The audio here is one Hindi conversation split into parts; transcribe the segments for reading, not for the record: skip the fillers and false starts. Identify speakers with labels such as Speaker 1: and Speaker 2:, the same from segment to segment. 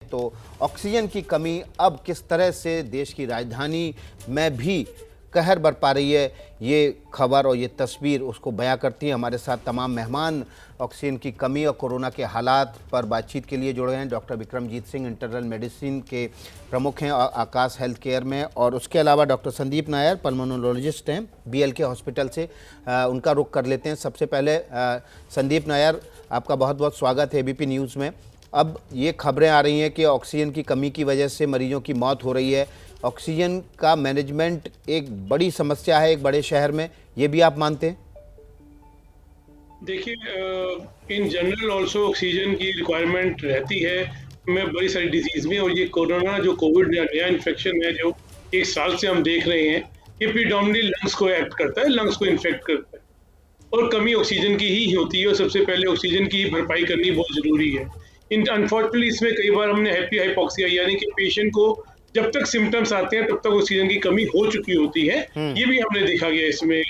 Speaker 1: तो ऑक्सीजन की कमी अब किस तरह से देश की राजधानी में भी कहर बरपा रही है, ये खबर और ये तस्वीर उसको बयां करती है। हमारे साथ तमाम मेहमान ऑक्सीजन की कमी और कोरोना के हालात पर बातचीत के लिए जुड़े हैं। Doctor Vikramjit Singh internal medicine के प्रमुख हैं आकाश हेल्थ केयर में, और उसके अलावा डॉक्टर संदीप नायर पल्मोनोलॉजिस्ट हैं BLK हॉस्पिटल से। उनका रुख कर लेते हैं। सबसे पहले संदीप नायर, आपका बहुत बहुत स्वागत है ABP न्यूज़ में। अब ये खबरें आ रही हैं कि ऑक्सीजन की कमी की वजह से मरीजों की मौत हो रही है। ऑक्सीजन का मैनेजमेंट एक बड़ी समस्या है एक बड़े शहर में, ये भी आप मानते हैं?
Speaker 2: देखिए, इन जनरल ऑल्सो ऑक्सीजन की रिक्वायरमेंट रहती है में बड़ी सारी डिजीज में, और ये कोरोना जो कोविड नया इन्फेक्शन है जो एक साल से हम देख रहे हैं, ये प्रीडोमिनेटली लंग्स को एक्ट करता है, लंग्स को इन्फेक्ट करता है, और कमी ऑक्सीजन की ही होती है, और सबसे पहले ऑक्सीजन की भरपाई करनी बहुत ज़रूरी है। अनफॉर्चुनेटली इसमें कई बार हमने हाइपोक्सिया यानी कि पेशेंट को जब तक सिम्टम्स आते हैं तब तक ऑक्सीजन की कमी हो चुकी होती है। ये भी हमने देखा गया इसमें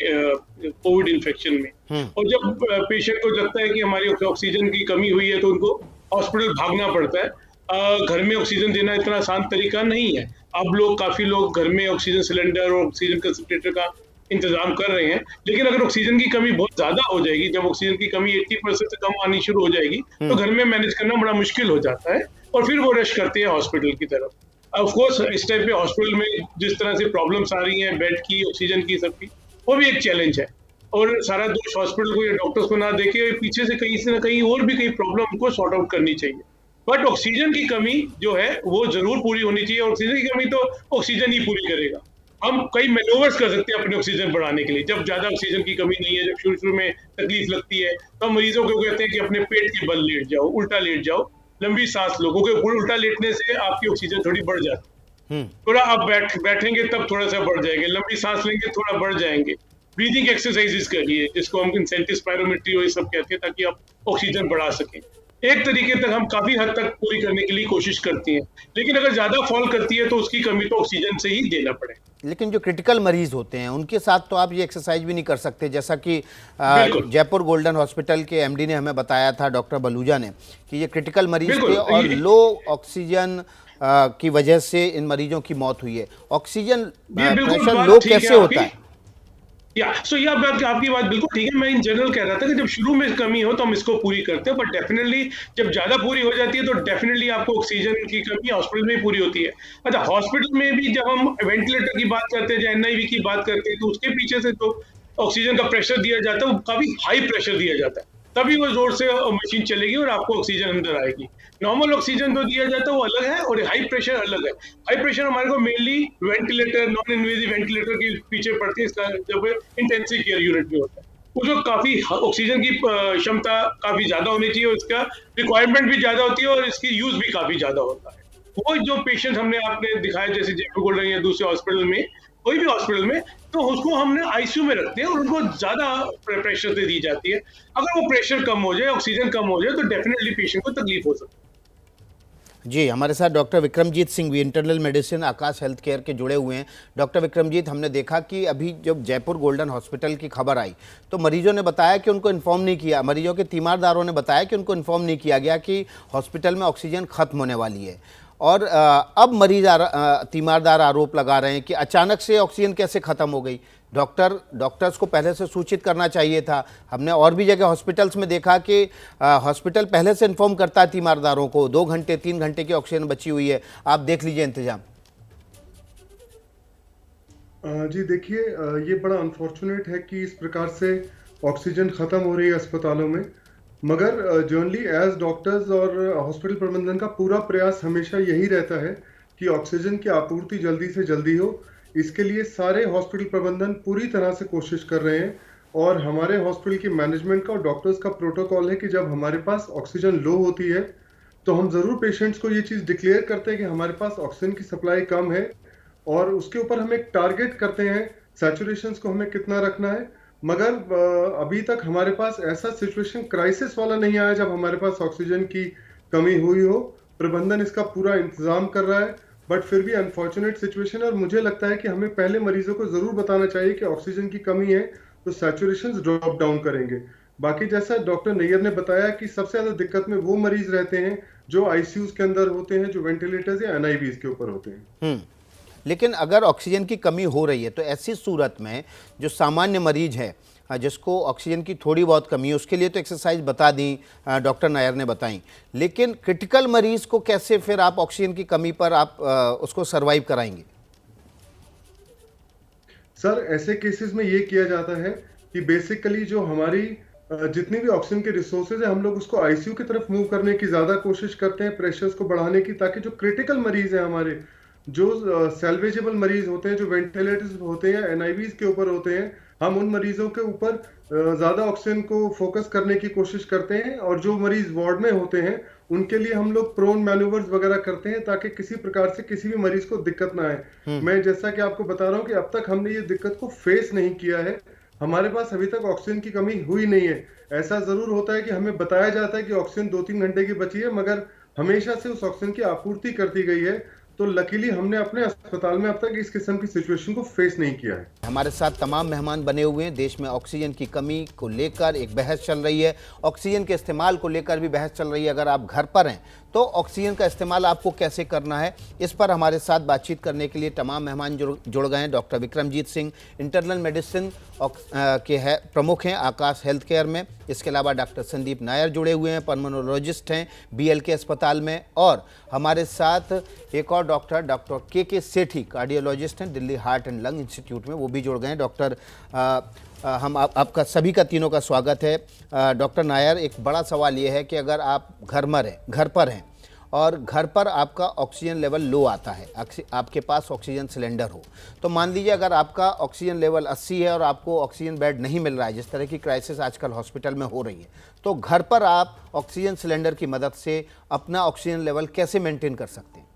Speaker 2: कोविड इन्फेक्शन में। और जब पेशेंट को लगता है कि हमारी ऑक्सीजन की कमी हुई है तो उनको हॉस्पिटल भागना पड़ता है। घर में ऑक्सीजन देना इतना आसान तरीका नहीं है। अब काफ़ी लोग घर में ऑक्सीजन सिलेंडर और ऑक्सीजन कंसंट्रेटर का इंतजाम कर रहे हैं, लेकिन अगर ऑक्सीजन की कमी बहुत ज्यादा हो जाएगी, जब ऑक्सीजन की कमी 80% से कम आनी शुरू हो जाएगी, तो घर में मैनेज करना बड़ा मुश्किल हो जाता है, और फिर वो रश करते हैं हॉस्पिटल की तरफ। ऑफ कोर्स इस टाइप पे हॉस्पिटल में जिस तरह से प्रॉब्लम्स आ रही हैं, बेड की, ऑक्सीजन की, सबकी, वो भी एक चैलेंज है। और सारा दोष हॉस्पिटल को या डॉक्टर्स को ना देके पीछे से कहीं से ना कहीं और भी कई प्रॉब्लम को सॉर्ट आउट करनी चाहिए। बट ऑक्सीजन की कमी जो है वो जरूर पूरी होनी चाहिए। ऑक्सीजन की कमी तो ऑक्सीजन ही पूरी करेगा। हम कई मैनोवर्स कर सकते हैं अपने ऑक्सीजन बढ़ाने के लिए। जब ज्यादा ऑक्सीजन की कमी नहीं है, जब शुरू में तकलीफ लगती है, तो हम मरीजों को कहते हैं कि अपने पेट के बल लेट जाओ, उल्टा लेट जाओ, लंबी सांस लो, क्योंकि उल्टा लेटने से आपकी ऑक्सीजन थोड़ी बढ़ जाती है। थोड़ा आप बैठेंगे तब थोड़ा सा बढ़ जाएंगे, लंबी सांस लेंगे थोड़ा बढ़ जाएंगे। ब्रीदिंग एक्सरसाइजेस करिए, जिसको हम इंसेंटिव स्पायरोमेट्री और ये सब कहते हैं, ताकि आप ऑक्सीजन बढ़ा सकें। एक तरीके तक हम काफी हद तक पूरी करने के लिए कोशिश करती हैं, लेकिन अगर ज्यादा फॉल करती है तो उसकी कमी तो ऑक्सीजन से ही देना पड़ेगा।
Speaker 1: लेकिन जो क्रिटिकल मरीज होते हैं उनके साथ तो आप ये एक्सरसाइज भी नहीं कर सकते, जैसा कि जयपुर गोल्डन हॉस्पिटल के MD ने हमें बताया था, डॉक्टर बलूजा ने, कि ये क्रिटिकल मरीज थे और लो ऑक्सीजन की वजह से इन मरीजों की मौत हुई है। ऑक्सीजन प्रेशर लो कैसे होता है?
Speaker 2: ये आपकी बात बिल्कुल ठीक है। मैं इन जनरल कह रहा था कि जब शुरू में कमी हो तो हम इसको पूरी करते हैं, बट डेफिनेटली जब ज्यादा पूरी हो जाती है तो डेफिनेटली आपको ऑक्सीजन की कमी हॉस्पिटल में पूरी होती है। अच्छा, हॉस्पिटल में भी जब हम वेंटिलेटर की बात करते हैं या NIV की बात करते हैं, तो उसके पीछे से तो ऑक्सीजन का प्रेशर दिया जाता है, वो काफी हाई प्रेशर दिया जाता है, तभी वो जोर से मशीन चलेगी और आपको ऑक्सीजन अंदर आएगी। नॉर्मल ऑक्सीजन तो दिया जाता है वो अलग है, और हाई प्रेशर अलग है। हाई प्रेशर हमारे को mainly ventilator, non invasive ventilator के पीछे पड़ती है, जब इंटेंसिव केयर यूनिट में होता है। उसको काफी ऑक्सीजन की क्षमता काफी ज्यादा होनी चाहिए, उसका रिक्वायरमेंट भी ज्यादा होती है, और इसकी यूज भी काफी ज्यादा होता है। वो जो पेशेंट हमने आपने दिखाया, जैसे जयपुर गोल्डन या दूसरे हॉस्पिटल में, कोई भी हॉस्पिटल में, तो उसको हमने ICU में रखते हैं और उनको ज्यादा प्रेशर दे दी जाती है। अगर वो प्रेशर कम हो जाए, ऑक्सीजन कम हो जाए, तो डेफिनेटली पेशेंट को तकलीफ हो सकती है।
Speaker 1: जी, हमारे साथ डॉक्टर विक्रमजीत सिंह भी इंटरनल मेडिसिन आकाश हेल्थ केयर के जुड़े हुए हैं। डॉक्टर विक्रमजीत, हमने देखा कि अभी जब जयपुर गोल्डन हॉस्पिटल की खबर आई तो मरीजों ने बताया कि उनको इन्फॉर्म नहीं किया, मरीजों के तीमारदारों ने बताया कि उनको इन्फॉर्म नहीं किया गया कि हॉस्पिटल में ऑक्सीजन खत्म होने वाली है। और अब तीमारदार आरोप लगा रहे हैं कि अचानक से ऑक्सीजन कैसे ख़त्म हो गई। डॉक्टर्स को पहले से सूचित करना चाहिए था। हमने और भी जगह हॉस्पिटल्स में देखा कि हॉस्पिटल पहले से इन्फॉर्म करता है तीमारदारों को, 2 घंटे 3 घंटे की ऑक्सीजन बची हुई है, आप देख लीजिए इंतजाम।
Speaker 3: जी देखिए, ये बड़ा अनफॉर्चुनेट है कि इस प्रकार से ऑक्सीजन ख़त्म हो रही है अस्पतालों में, मगर जनरली एज डॉक्टर्स और हॉस्पिटल प्रबंधन का पूरा प्रयास हमेशा यही रहता है कि ऑक्सीजन की आपूर्ति जल्दी से जल्दी हो। इसके लिए सारे हॉस्पिटल प्रबंधन पूरी तरह से कोशिश कर रहे हैं, और हमारे हॉस्पिटल की मैनेजमेंट का और डॉक्टर्स का प्रोटोकॉल है कि जब हमारे पास ऑक्सीजन लो होती है तो हम ज़रूर पेशेंट्स को ये चीज़ डिक्लेयर करते हैं कि हमारे पास ऑक्सीजन की सप्लाई कम है, और उसके ऊपर हम एक टारगेट करते हैं सैचुरेशन को हमें कितना रखना है। मगर अभी तक हमारे पास ऐसा सिचुएशन क्राइसिस वाला नहीं आया जब हमारे पास ऑक्सीजन की कमी हुई हो। प्रबंधन इसका पूरा इंतजाम कर रहा है, बट फिर भी अनफॉर्चुनेट सिचुएशन है, और मुझे लगता है कि हमें पहले मरीजों को जरूर बताना चाहिए कि ऑक्सीजन की कमी है तो सैचुरेशन ड्रॉप डाउन करेंगे। बाकी जैसा डॉक्टर नैयर ने बताया कि सबसे ज्यादा दिक्कत में वो मरीज रहते हैं जो आईसीयूज के अंदर होते हैं, जो वेंटिलेटर्स या एनआईवीज के ऊपर होते हैं।
Speaker 1: लेकिन अगर ऑक्सीजन की कमी हो रही है तो ऐसी सूरत में जो सामान्य मरीज है जिसको ऑक्सीजन की थोड़ी बहुत कमी है, उसके लिए तो एक्सरसाइज बता दी, डॉक्टर नायर ने बताई, लेकिन क्रिटिकल मरीज को कैसे फिर आप ऑक्सीजन की कमी पर आप उसको सरवाइव कराएंगे?
Speaker 3: सर, ऐसे केसेस में ये किया जाता है कि बेसिकली जो हमारी जितनी भी ऑक्सीजन के रिसोर्सेज है, हम लोग उसको आईसीयू की तरफ मूव करने की ज्यादा कोशिश करते हैं, प्रेशर्स को बढ़ाने की, ताकि जो क्रिटिकल मरीज है हमारे, जो सेल्वेजेबल मरीज होते हैं, जो वेंटिलेटर्स होते हैं, एनआईवीज के ऊपर होते हैं, हम उन मरीजों के ऊपर ज्यादा ऑक्सीजन को फोकस करने की कोशिश करते हैं। और जो मरीज वार्ड में होते हैं उनके लिए हम लोग प्रोन मैन्यूवर्स वगैरह करते हैं, ताकि किसी प्रकार से किसी भी मरीज को दिक्कत ना आए। मैं जैसा कि आपको बता रहा हूं कि अब तक हमने ये दिक्कत को फेस नहीं किया है, हमारे पास अभी तक ऑक्सीजन की कमी हुई नहीं है। ऐसा जरूर होता है कि हमें बताया जाता है कि ऑक्सीजन 2-3 घंटे की बची है, मगर हमेशा से उस ऑक्सीजन की आपूर्ति करती गई है। तो लकीली हमने अपने अस्पताल में अब तक इस किस्म की सिचुएशन को फेस नहीं किया है।
Speaker 1: हमारे साथ तमाम मेहमान बने हुए हैं। देश में ऑक्सीजन की कमी को लेकर एक बहस चल रही है, ऑक्सीजन के इस्तेमाल को लेकर भी बहस चल रही है। अगर आप घर पर हैं तो ऑक्सीजन का इस्तेमाल आपको कैसे करना है, इस पर हमारे साथ बातचीत करने के लिए तमाम मेहमान जुड़ गए हैं। Doctor Vikramjit Singh internal medicine के प्रमुख हैं आकाश हेल्थ केयर में। इसके अलावा डॉक्टर संदीप नायर जुड़े हुए हैं, पल्मोनोलॉजिस्ट हैं बीएलके अस्पताल में। और हमारे साथ एक और डॉक्टर के सेठी कार्डियोलॉजिस्ट हैं Delhi heart and lung institute में, वो भी जुड़ गए हैं। डॉक्टर हम आपका सभी का तीनों का स्वागत है। डॉक्टर नायर, एक बड़ा सवाल ये है कि अगर आप घर पर हैं और घर पर आपका ऑक्सीजन लेवल लो आता है, आपके पास ऑक्सीजन सिलेंडर हो, तो मान लीजिए अगर आपका ऑक्सीजन लेवल 80 है और आपको ऑक्सीजन बेड नहीं मिल रहा है, जिस तरह की क्राइसिस आजकल हॉस्पिटल में हो रही है, तो घर पर आप ऑक्सीजन सिलेंडर की मदद से अपना ऑक्सीजन लेवल कैसे मेंटेन कर सकते हैं?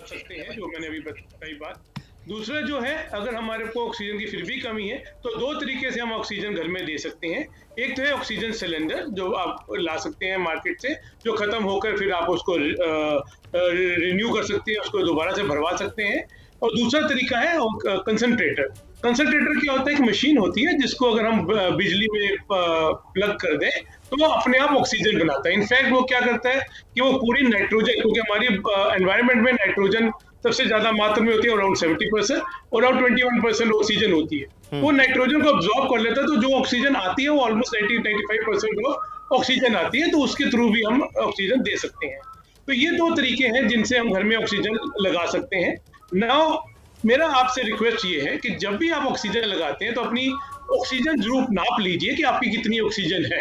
Speaker 2: सकते हैं, जो मैंने अभी बताई बात। दूसरा जो है, अगर हमारे को ऑक्सीजन की फिर भी कमी है तो दो तरीके से हम ऑक्सीजन घर में दे सकते हैं। एक तो है ऑक्सीजन सिलेंडर, जो आप ला सकते हैं मार्केट से, जो खत्म होकर फिर आप उसको रिन्यू कर सकते हैं, उसको दोबारा से भरवा सकते हैं। और दूसरा तरीका है कंसंट्रेटर। कंसंट्रेटर क्या होता है, एक मशीन होती है जिसको अगर हम बिजली में प्लग कर दें तो वो अपने आप ऑक्सीजन बनाता है। इनफैक्ट वो क्या करता है कि वो पूरी नाइट्रोजन, क्योंकि हमारी एनवायरनमेंट में नाइट्रोजन सबसे ज्यादा मात्रा में होती है, अराउंड 70%, और अराउंड 21% ऑक्सीजन होती है। वो नाइट्रोजन को अब्सॉर्ब कर लेता है, तो जो ऑक्सीजन आती है वो ऑलमोस्ट 90-95% ऑक्सीजन आती है, तो उसके थ्रू भी हम ऑक्सीजन दे सकते हैं। तो ये दो तरीके हैं जिनसे हम घर में ऑक्सीजन लगा सकते हैं। नाउ मेरा आपसे रिक्वेस्ट ये है कि जब भी आप ऑक्सीजन लगाते हैं तो अपनी ऑक्सीजन जरूर नाप लीजिए कि आपकी कितनी ऑक्सीजन है।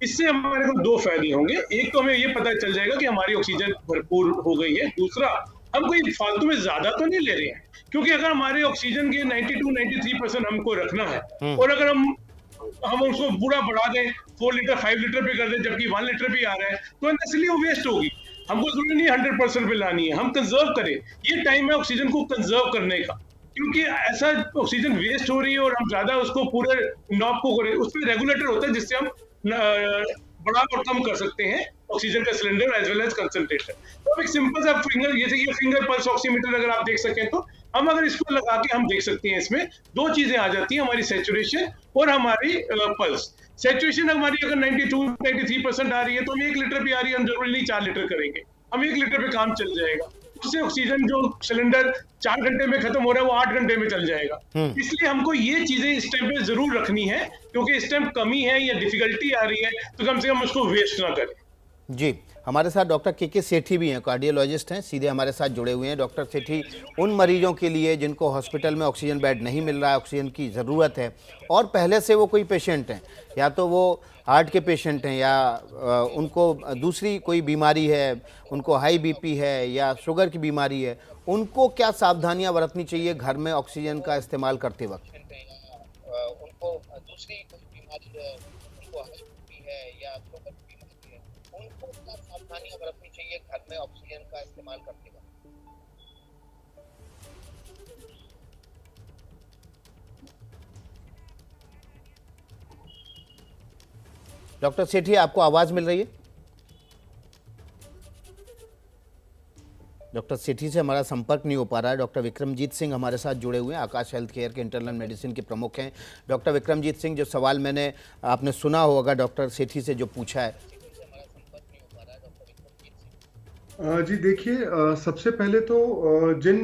Speaker 2: इससे हमारे को दो फायदे होंगे। एक तो हमें ये पता चल जाएगा कि हमारी ऑक्सीजन भरपूर हो गई है। दूसरा, हम कोई फालतू में ज्यादा तो नहीं ले रहे हैं, क्योंकि अगर हमारे ऑक्सीजन के 92-93% हमको रखना है और अगर हम उसको पूरा बढ़ा दें, 4 लीटर 5 लीटर पे कर दें, जबकि 1 लीटर पे आ रहा है, तो इसलिए वो वेस्ट होगी। हमको जरूरी नहीं 100% पे लानी है, हम कंजर्व करें। ये टाइम है ऑक्सीजन को कंजर्व करने का, क्योंकि ऐसा ऑक्सीजन वेस्ट हो रही है और हम ज्यादा उसको पूरे नॉब को करें, उस पर रेगुलेटर होता है जिससे हम बड़ा और कम कर सकते हैं ऑक्सीजन का cylinder as well as concentrator. तो एक सिंपल सा फिंगर, जैसे कि फिंगर पल्स ऑक्सीमीटर अगर आप देख सकें, तो हम अगर इसको लगा के हम देख सकते हैं, इसमें दो चीजें आ जाती हैं, हमारी सैचुरेशन और हमारी पल्स। सैचुरेशन हमारी अगर 92-93% आ रही है तो हम 1 लीटर पे आ रही है, हम जरूरी नहीं 4 लीटर करेंगे, हम 1 लीटर पे काम चल जाएगा। उससे ऑक्सीजन जो सिलेंडर 4 घंटे में खत्म हो रहा है वो 8 घंटे में चल जाएगा। इसलिए हमको ये चीजें इस टाइम पे जरूर रखनी है, क्योंकि इस टाइम कमी है या डिफिकल्टी आ रही है तो कम से कम उसको वेस्ट ना करें।
Speaker 1: जी, हमारे साथ डॉक्टर के सेठी भी हैं, कार्डियोलॉजिस्ट हैं, सीधे हमारे साथ जुड़े हुए हैं। डॉक्टर सेठी, उन मरीजों के लिए जिनको हॉस्पिटल में ऑक्सीजन बेड नहीं मिल रहा है, ऑक्सीजन की ज़रूरत है, और पहले से वो कोई पेशेंट हैं, या तो वो हार्ट के पेशेंट हैं या उनको दूसरी कोई बीमारी है, उनको हाई बीपी है या शुगर की बीमारी है, उनको क्या सावधानियां बरतनी चाहिए घर में ऑक्सीजन का इस्तेमाल करते वक्त?
Speaker 4: उनको दूसरी कोई बीमारी है, उनको हाई बीपी है या शुगर की बीमारी है, उनको क्या सावधानियां बरतनी चाहिए घर में ऑक्सीजन का इस्तेमाल करते वक्त?
Speaker 1: डॉक्टर सेठी, आपको आवाज़ मिल रही है? डॉक्टर डॉक्टर सेठी से हमारा संपर्क नहीं हो पा रहा है। डॉक्टर विक्रमजीत सिंह हमारे साथ जुड़े हुए हैं, आकाश हेल्थ केयर के इंटरनल मेडिसिन के प्रमुख हैं। डॉक्टर विक्रमजीत सिंह, जो सवाल मैंने आपने सुना होगा डॉक्टर सेठी से जो पूछा है।
Speaker 3: जी देखिए, सबसे पहले तो जिन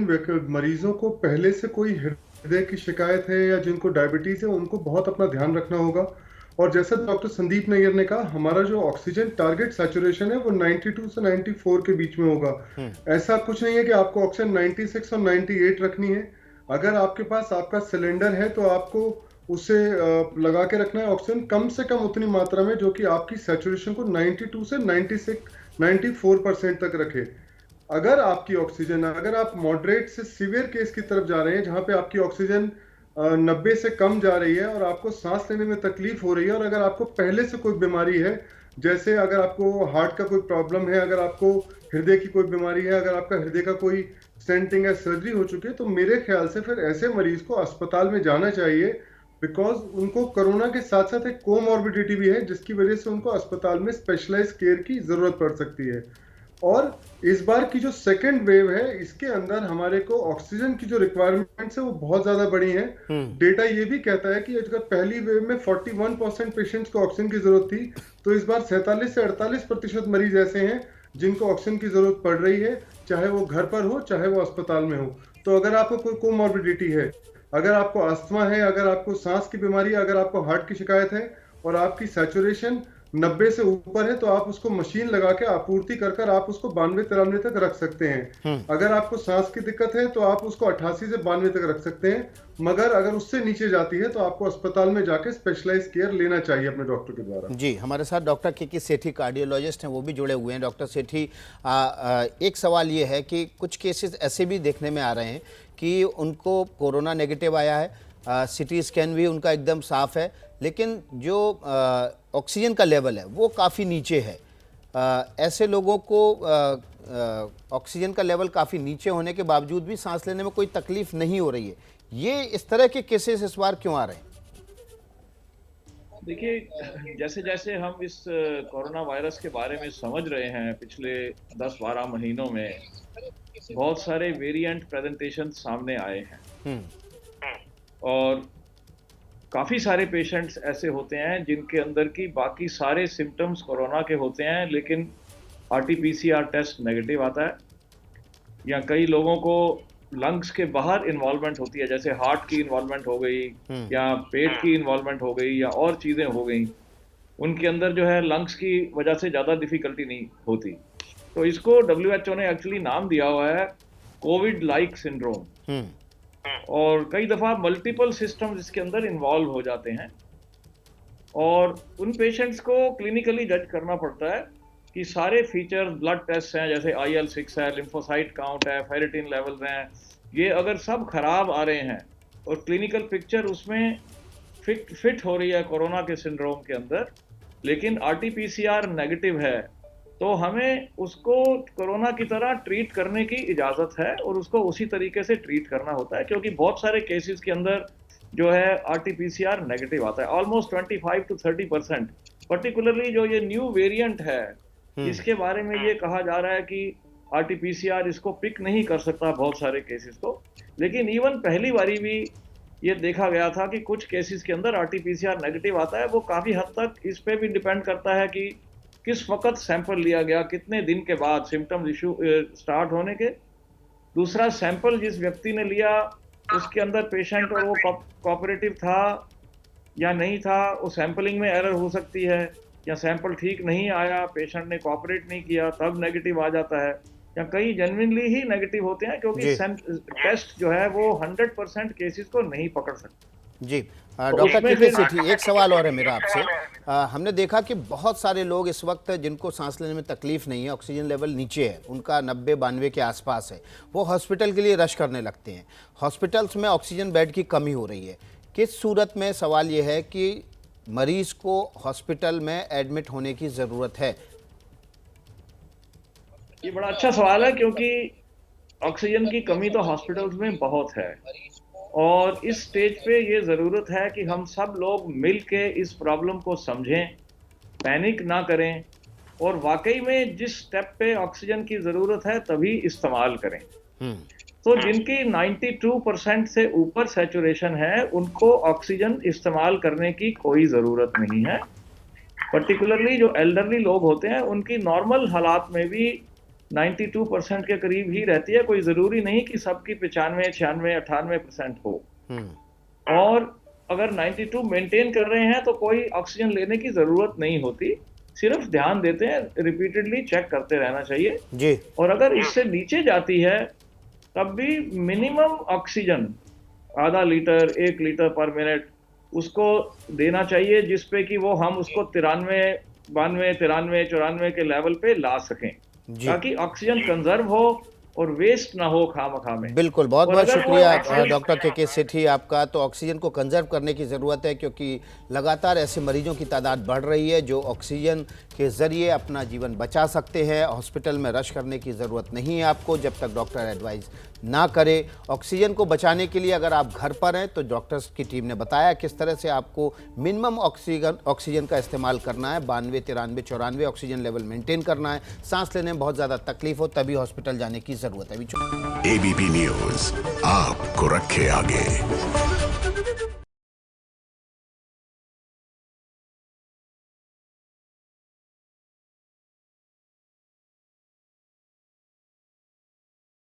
Speaker 3: मरीजों को पहले से कोई हृदय की शिकायत है या जिनको डायबिटीज है, उनको बहुत अपना ध्यान रखना होगा। और जैसा डॉक्टर संदीप नैयर ने कहा, हमारा जो ऑक्सीजन टारगेट सैचुरेशन है वो 92 से 94 के बीच में होगा। ऐसा कुछ नहीं है कि आपको ऑक्सीजन 96 और 98 रखनी है। अगर आपके पास आपका सिलेंडर है तो आपको उसे लगा के रखना है ऑक्सीजन कम से कम उतनी मात्रा में जो कि आपकी सैचुरेशन को 92 से 94% तक रखे। अगर आपकी ऑक्सीजन, अगर आप मॉडरेट से सीवियर केस की तरफ जा रहे हैं जहां पे आपकी ऑक्सीजन 90 से कम जा रही है और आपको सांस लेने में तकलीफ हो रही है, और अगर आपको पहले से कोई बीमारी है, जैसे अगर आपको हार्ट का कोई प्रॉब्लम है, अगर आपको हृदय की कोई बीमारी है, अगर आपका हृदय का कोई स्टेंटिंग या सर्जरी हो चुकी है, तो मेरे ख्याल से फिर ऐसे मरीज को अस्पताल में जाना चाहिए। बिकॉज उनको कोरोना के साथ साथ एक कोमॉर्बिडिटी भी है जिसकी वजह से उनको अस्पताल में स्पेशलाइज केयर की जरूरत पड़ सकती है। और इस बार की जो सेकेंड वेव है, इसके अंदर हमारे को ऑक्सीजन की जो रिक्वायरमेंट्स है वो बहुत ज्यादा बड़ी है। डेटा ये भी कहता है कि अगर पहली वेव में 41% पेशेंट्स को ऑक्सीजन की जरूरत थी, तो इस बार 47 से 48% मरीज ऐसे हैं जिनको ऑक्सीजन की जरूरत पड़ रही है, चाहे वो घर पर हो चाहे वो अस्पताल में हो। तो अगर आपको कोई कोमॉर्बिडिटी है, अगर आपको अस्थमा है, अगर आपको सांस की बीमारी है, अगर आपको हार्ट की शिकायत है और आपकी सैचुरेशन 90 से ऊपर है, तो आप उसको मशीन लगा के आपूर्ति कर आप उसको 92-93 तक रख सकते हैं। अगर आपको सांस की दिक्कत है तो आप उसको 88 से 92 तक रख सकते हैं। मगर अगर उससे नीचे जाती है तो आपको अस्पताल में जाके स्पेशलाइज केयर लेना चाहिए अपने डॉक्टर के द्वारा।
Speaker 1: जी, हमारे साथ डॉक्टर के सेठी कार्डियोलॉजिस्ट हैं, वो भी जुड़े हुए हैं। डॉक्टर सेठी, एक सवाल ये है कि कुछ केसेस ऐसे भी देखने में आ रहे हैं कि उनको कोरोना नेगेटिव आया है, सिटी स्कैन भी उनका एकदम साफ है, लेकिन जो ऑक्सीजन का लेवल है वो काफ़ी नीचे है। ऐसे लोगों को ऑक्सीजन का लेवल काफ़ी नीचे होने के बावजूद भी सांस लेने में कोई तकलीफ नहीं हो रही है। ये इस तरह के केसेस इस बार क्यों आ रहे हैं?
Speaker 5: देखिए, जैसे जैसे हम इस कोरोना वायरस के बारे में समझ रहे हैं, पिछले 10-12 महीनों में बहुत सारे वेरिएंट प्रेजेंटेशन सामने आए हैं और काफ़ी सारे पेशेंट्स ऐसे होते हैं जिनके अंदर की बाकी सारे सिम्टम्स कोरोना के होते हैं, लेकिन RT-PCR टेस्ट नेगेटिव आता है। या कई लोगों को लंग्स के बाहर इन्वॉल्वमेंट होती है, जैसे हार्ट की इन्वॉल्वमेंट हो गई या पेट की इन्वॉल्वमेंट हो गई या और चीज़ें हो गई, उनके अंदर जो है लंग्स की वजह से ज़्यादा डिफ़िकल्टी नहीं होती। तो इसको WHO ने एक्चुअली नाम दिया हुआ है कोविड लाइक सिंड्रोम। और कई दफ़ा मल्टीपल सिस्टम्स इसके अंदर इन्वॉल्व हो जाते हैं और उन पेशेंट्स को क्लिनिकली जज करना पड़ता है कि सारे फीचर्स, ब्लड टेस्ट हैं जैसे IL-6 है, लिम्फोसाइट काउंट है, फेरिटिन लेवल्स हैं, ये अगर सब खराब आ रहे हैं और क्लिनिकल पिक्चर उसमें फिट हो रही है कोरोना के सिंड्रोम के अंदर, लेकिन RT-PCR नेगेटिव है, तो हमें उसको कोरोना की तरह ट्रीट करने की इजाज़त है और उसको उसी तरीके से ट्रीट करना होता है, क्योंकि बहुत सारे केसेस के अंदर जो है RT-PCR नेगेटिव आता है, ऑलमोस्ट 25 to 30%। पर्टिकुलरली जो ये न्यू वेरिएंट है, इसके बारे में ये कहा जा रहा है कि RT-PCR इसको पिक नहीं कर सकता बहुत सारे केसेस को, लेकिन इवन पहली बारी भी ये देखा गया था कि कुछ केसेस के अंदर RT-PCR नेगेटिव आता है। वो काफ़ी हद तक इस पे भी डिपेंड करता है कि किस वक्त सैंपल लिया गया, कितने दिन के बाद सिम्टम्स इशू स्टार्ट होने के। दूसरा, सैंपल जिस व्यक्ति ने लिया उसके अंदर पेशेंट और वो कोऑपरेटिव था या नहीं था, वो सैंपलिंग में एरर हो सकती है, या सैंपल ठीक नहीं आया, पेशेंट ने कोऑपरेट नहीं किया, तब नेगेटिव आ जाता है, या कई जेन्युइनली ही नेगेटिव होते हैं क्योंकि टेस्ट जो है वो 100% केसेस को नहीं पकड़ सकते।
Speaker 1: जी, डॉक्टर के सेठी, एक सवाल और है मेरा आपसे। हमने देखा कि बहुत सारे लोग इस वक्त जिनको सांस लेने में तकलीफ नहीं है, ऑक्सीजन लेवल नीचे है, उनका 90-92 के आसपास है, वो हॉस्पिटल के लिए रश करने लगते हैं। हॉस्पिटल्स में ऑक्सीजन बेड की कमी हो रही है। किस सूरत में, सवाल ये है कि मरीज को हॉस्पिटल में एडमिट होने की ज़रूरत है?
Speaker 5: ये बड़ा अच्छा सवाल है, क्योंकि ऑक्सीजन की कमी तो हॉस्पिटल्स में बहुत है और इस स्टेज पे ये ज़रूरत है कि हम सब लोग मिल के इस प्रॉब्लम को समझें, पैनिक ना करें और वाकई में जिस स्टेप पे ऑक्सीजन की जरूरत है तभी इस्तेमाल करें। तो जिनकी 92% से ऊपर सैचुरेशन है उनको ऑक्सीजन इस्तेमाल करने की कोई जरूरत नहीं है। पर्टिकुलरली जो एल्डरली लोग होते हैं उनकी नॉर्मल हालात में भी 92% के करीब ही रहती है, कोई जरूरी नहीं कि सबकी 95, 96, 98% हो। और अगर 92 मेंटेन कर रहे हैं तो कोई ऑक्सीजन लेने की जरूरत नहीं होती, सिर्फ ध्यान देते हैं, रिपीटेडली चेक करते रहना चाहिए
Speaker 1: जी।
Speaker 5: और अगर इससे नीचे जाती है तब भी मिनिमम ऑक्सीजन आधा लीटर 1 लीटर पर मिनट उसको देना चाहिए, जिसपे कि वो हम उसको 93, 92, 93, 94 के लेवल पे ला सकें ताकि ऑक्सीजन कंजर्व हो और वेस्ट ना हो खामखा में।
Speaker 1: बिल्कुल, बहुत
Speaker 5: और
Speaker 1: बहुत
Speaker 5: अगर वो
Speaker 1: शुक्रिया
Speaker 5: ऑक्सीजन-
Speaker 1: डॉक्टर के सेठी आपका। तो ऑक्सीजन को कंजर्व करने की ज़रूरत है क्योंकि लगातार ऐसे मरीजों की तादाद बढ़ रही है जो ऑक्सीजन के ज़रिए अपना जीवन बचा सकते हैं। हॉस्पिटल में रश करने की ज़रूरत नहीं है आपको जब तक डॉक्टर एडवाइस ना करे। ऑक्सीजन को बचाने के लिए अगर आप घर पर हैं तो डॉक्टर्स की टीम ने बताया किस तरह से आपको मिनिमम ऑक्सीजन का इस्तेमाल करना है। 92, 93, 94 ऑक्सीजन लेवल मेंटेन करना है। सांस लेने में बहुत ज़्यादा तकलीफ हो तभी हॉस्पिटल जाने की ज़रूरत है।
Speaker 6: एबीपी न्यूज़ आपको रखे आगे।